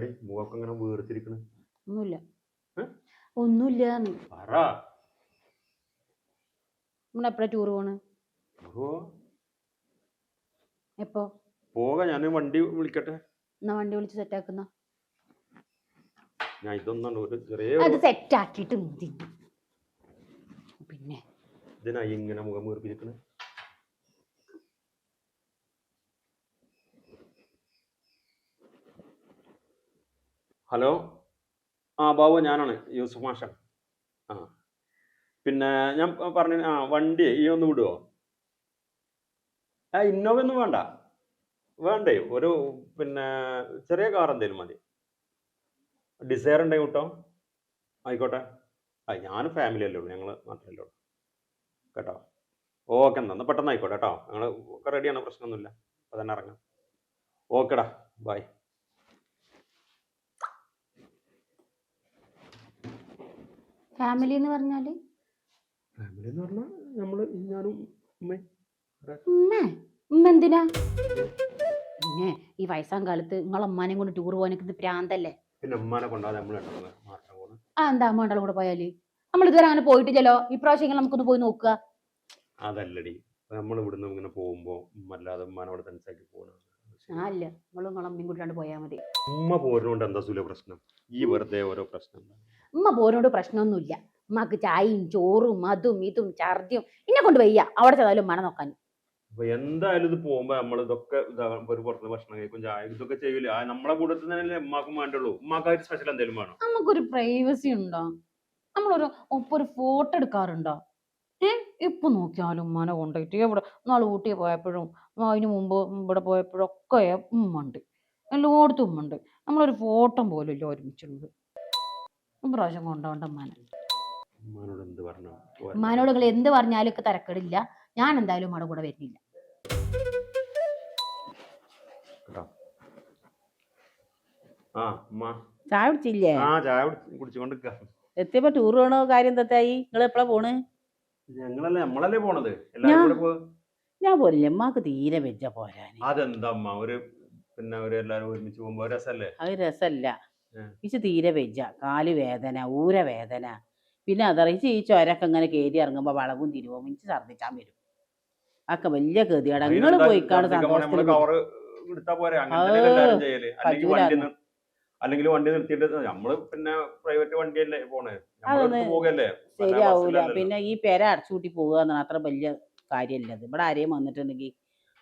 എന്താടി മുഖമൊക്കെ ഇങ്ങനെ വീർത്തിരിക്കണ്? ഒന്നുമില്ല. ഒന്നുമില്ല. നമ്മളെപ്പോഴാ ടൂർ പോണ്? എപ്പോ പോകാം? ഞാൻ വണ്ടി വിളിക്കട്ടെ. എന്നാ വണ്ടി വിളിച്ച് സെറ്റാക്കുന്ന. ഞാൻ ഇതൊന്നും ഒരു ചെറിയ അത് സെറ്റാക്കിയിട്ട് മതി. പിന്നെ ഇതിനായി ഇങ്ങനെ മുഖം വീർപ്പിരിക്കണ്. ഹലോ, ബാബു, ഞാനാണ് യൂസുഫ് മാഷ. പിന്നെ ഞാൻ പറഞ്ഞു, വണ്ടി ഈ ഒന്ന് വിടുവോ? ഇന്നോവ ഒന്നും വേണ്ടേ, ഒരു പിന്നെ ചെറിയ കാർ എന്തേലും മതി. ഡിസയർ ഉണ്ടെങ്കിൽ കേട്ടോ. ആയിക്കോട്ടെ. ഞാൻ ഫാമിലി അല്ലേ ഉള്ളൂ, ഞങ്ങൾ മാത്രമല്ലേ ഉള്ളൂ കേട്ടോ. ഓക്കെ, എന്നാൽ പെട്ടെന്ന് ആയിക്കോട്ടെ കേട്ടോ. ഞങ്ങൾ ഒക്കെ റെഡിയാണ്, പ്രശ്നമൊന്നുമില്ല. അപ്പോൾ തന്നെ ഇറങ്ങാം. ഓക്കെടാ, ബൈ. ഫാമിലി എന്ന് പറഞ്ഞാൽ നമ്മൾ ഞാനും ഉമ്മ എന്തിനാ? പിന്നെ ഈ വയസ്സാം കാലത്ത് നിങ്ങളമ്മമാനെയും കൊണ്ട് ടൂർ പോകാനൊക്കെ പ്രാന്തല്ലേ? പിന്നെ ഉമ്മാനെ കൊണ്ടാതെ നമ്മൾ എന്താ അമ്മ കൂടെ പോയാല്? നമ്മൾ ഇതുവരെ അങ്ങനെ പോയിട്ടില്ലല്ലോ. ഇപ്രാവശ്യം നമുക്കൊന്ന് പോയി നോക്കുക. അതല്ലടി, നമ്മൾ ഇവിടുന്ന് ഇങ്ങനെ പോകുമ്പോ അല്ലാതെ ഉമ്മാനോട് തനിച്ചാക്കി പോകണം. അല്ല, നമ്മളും നിങ്ങളമ്മയും കൂട്ടാണ്ട് പോയാൽ മതി. ഉമ്മ പോരുന്നോണ്ട് എന്താ സുല പ്രശ്നം? ഈ വെറുതെ ഓരോ പ്രശ്നം. ഉമ്മ പോരുന്നോണ്ട് പ്രശ്നമൊന്നുമില്ല. ഉമ്മക്ക് ചായയും ചോറും അതും ഇതും ഛർദിയും എന്നെ കൊണ്ട് വയ്യ. അവിടെ ചെന്നാലും ഉമ്മനെ നോക്കാൻ. അപ്പൊ എന്തായാലും ഇത് പോകുമ്പോ നമ്മൾ ഇതൊക്കെ ഒരു പുറത്ത് ഭക്ഷണം കഴിക്കും, ചായ ഇതൊക്കെ ചെയ്യൂല. നമ്മളെ കൂട്ടത്തിൽ തന്നെ ഉമ്മാക്കും വേണ്ടുള്ളൂ. ഉമ്മാക്കായിട്ട് സ്പെഷ്യൽ എന്തെങ്കിലും വേണം. നമുക്കൊരു പ്രൈവസി ഉണ്ടോ? നമ്മളൊരു ഒപ്പൊരു ഫോട്ടോ എടുക്കാറുണ്ടോ? ഇപ്പൊ നോക്കിയാലും ഉമ്മാനെ കൊണ്ടുപോയിട്ട് എവിടെ നാളെ ഊട്ടി പോയപ്പോഴും അതിന് മുമ്പ് ഇവിടെ പോയപ്പോഴും ഒക്കെ ഉമ്മുണ്ട്. എല്ലായിടത്തും ഉമ്മുണ്ട്. നമ്മളൊരു ഫോട്ടോ പോലും ഇല്ല ഒരുമിച്ചുള്ളത്. പ്രാവശ്യം കൊണ്ടുപോകണ്ട ഉമ്മാനെ. ഉമ്മാനോട് നിങ്ങൾ എന്ത് പറഞ്ഞാലും ഒക്കെ തരക്കേടില്ല. ഞാൻ എന്തായാലും ഉമ്മയുടെ കൂടെ വരുന്നില്ല. ചായ കുടിച്ചില്ലേ? ചായ കുടിച്ചുകൊണ്ടിരിക്ക. എത്തിയപ്പോ ടൂർ പോണോ കാര്യം തെറ്റായി? നിങ്ങൾ എപ്പോഴാ പോണ്? നമ്മളല്ലേ പോണത്. ഞാൻ പോരില്ല. ഉമ്മാക്ക് തീരെ വെച്ച പോരാന്. അതെന്താ എല്ലാരും ഒരുമിച്ച് പോകുമ്പോ രസല്ലേ? അത് രസല്ല. ഇച്ച് തീരെ വെച്ച. കാല് വേദന, ഊര വേദന. പിന്നെ അതറിയിച്ച് ഈ ചൊരൊക്കെ ഇങ്ങനെ കയറി ഇറങ്ങുമ്പോ വളവും തിരുവും എനിക്ക് ഛർദ്ദിച്ചാൻ വരും. അതൊക്കെ വലിയ ഗതികേടാ. നിങ്ങള് പോയിക്കാണ് സന്തോഷത്തിന്. അല്ലെങ്കിൽ വണ്ടി നിർത്തിയിട്ട് നമ്മള് പിന്നെ പ്രൈവറ്റ് വണ്ടിയല്ലേ പോണേ, ശരിയാവൂല. പിന്നെ ഈ പെര അടച്ചുകൂട്ടി പോകുക എന്നാണ് അത്ര വലിയ കാര്യമല്ല. അത് ഇവിടെ ആരെയും വന്നിട്ടുണ്ടെങ്കിൽ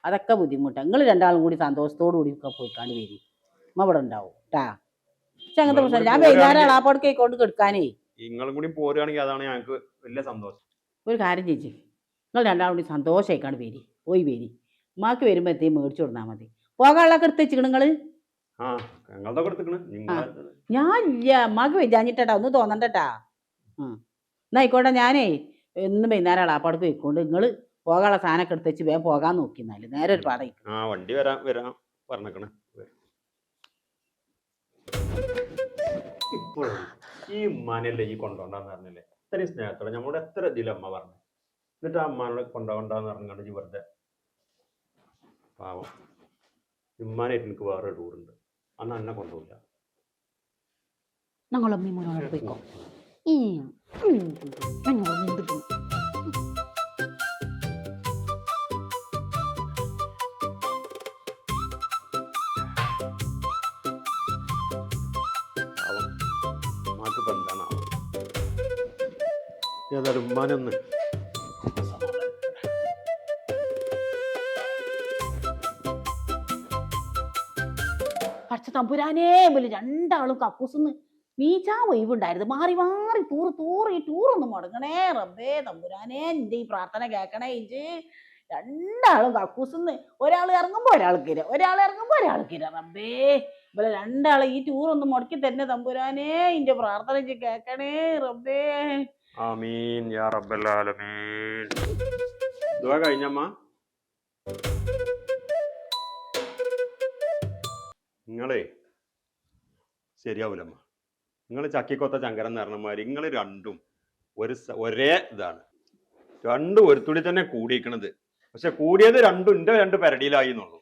അതൊക്കെ ബുദ്ധിമുട്ടാണ്. നിങ്ങൾ രണ്ടാളും കൂടി സന്തോഷത്തോടു കൂടി ഒക്കെ പോയിക്കാണ്ട് വരും. അമ്മ ഇവിടെ ഉണ്ടാവും കേട്ടാ. പക്ഷെ അങ്ങനത്തെ പ്രശ്നം. ഞാൻ വൈകുന്നേരം അളാപ്പാടൊക്കെ കൊണ്ട് കെടുക്കാനേ. നിങ്ങളും കൂടി പോരുകയാണെങ്കിൽ അതാണ് ഞങ്ങൾക്ക് വലിയ സന്തോഷം. ഒരു കാര്യം ചേച്ചി, നിങ്ങൾ രണ്ടാളും കൂടി സന്തോഷമായിക്കാണ്ട് വരി. പോയി വരി. ഉമ്മാക്ക് വരുമ്പോ എത്തേയും മേടിച്ചു കൊടുത്താൽ മതി. പോകാനുള്ളതൊക്കെ എടുത്ത് വെച്ചിക്കണ് നിങ്ങള്? ഞാൻ ഇല്ല. ഉമ്മാക്ക് വെജാഞ്ഞിട്ടാ, ഒന്ന് തോന്നണ്ടട്ടാ. എന്നായിക്കോട്ടെ. ഞാനേ എന്നും വൈകുന്നേരം അളാപ്പാടക്ക് വെക്കൊണ്ട് നിങ്ങള് പോകാനുള്ള സാധനമൊക്കെ എടുത്ത് വെച്ച് വേഗം പോകാൻ നോക്കിന്നാല് നേരെ ഒരു പാടം. വണ്ടി വരാൻ പറഞ്ഞേക്കണേ. ഈ ഉമ്മാനല്ലേ ഈ കൊണ്ടോണ്ടെന്ന് പറഞ്ഞല്ലേ? ഇത്രയും സ്നേഹത്തോടെ നമ്മളോട് എത്ര ഇതിലും അമ്മ പറഞ്ഞു. എന്നിട്ട് ആ ഉമ്മാനോട് കൊണ്ടുപോകണ്ടെന്ന് പറഞ്ഞാണ്ട് വെറുതെ പാവം. ഉമ്മാനായിട്ട് എനിക്ക് വേറെ ടൂറുണ്ട്, അന്ന് എന്നെ കൊണ്ടുപോകില്ല. ഏതായാലും ഉമ്മാനൊന്ന് പക്ഷെ തമ്പുരാനേ പോലെ രണ്ടാളും കക്കൂസിന്ന് നീച്ചാ ഒഴിവുണ്ടായിരുന്നു. മാറി മാറി ഈ ടൂറൊന്നും മുടങ്ങണേ റബ്ബേ. തമ്പുരാനേ എന്റെ ഈ പ്രാർത്ഥന കേൾക്കണേ. ഇഞ്ച് രണ്ടാളും കക്കൂസിന്ന് ഒരാൾ ഇറങ്ങുമ്പോ ഒരാൾ കിര, ഒരാൾ ഇറങ്ങുമ്പോ ഒരാൾ കിര. റബ്ബേ ഇവരെ രണ്ടാളെ ഈ ടൂറൊന്നും മുടക്കി തന്നെ തമ്പുരാനേ. ഇന്റെ പ്രാർത്ഥന കേൾക്കണേ റബ്ബേ. ആമീൻ യാ റബ്ബൽ ആലമീൻ. ദുആ കഴിഞ്ഞമ്മ? നിങ്ങളെ ശരിയാവൂലമ്മ. നിങ്ങൾ ചക്കിക്കൊത്ത ചങ്കരം എന്ന് പറഞ്ഞമാതിരി നിങ്ങൾ രണ്ടും ഒരേ ഇതാണ്. രണ്ടും ഒരു തുടി തന്നെ കൂടിയിരിക്കണത്. പക്ഷെ കൂടിയത് രണ്ടും എൻ്റെ രണ്ട് പെരടിയിലായി എന്നുള്ളൂ.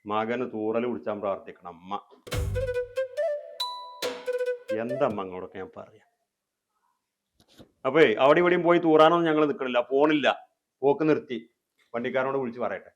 മകന് തൂറൽ കുടിച്ചാൻ പ്രാർത്ഥിക്കണം അമ്മ. എന്തമ്മ അങ്ങോട്ടൊക്കെ ഞാൻ പറയാം. അപ്പേ അവിടെ ഇവിടെയും പോയി തൂറാനൊന്നും ഞങ്ങൾ നിൽക്കണില്ല, പോണില്ല, പോക്ക് നിർത്തി. വണ്ടിക്കാരനോട് വിളിച്ച് പറയട്ടെ.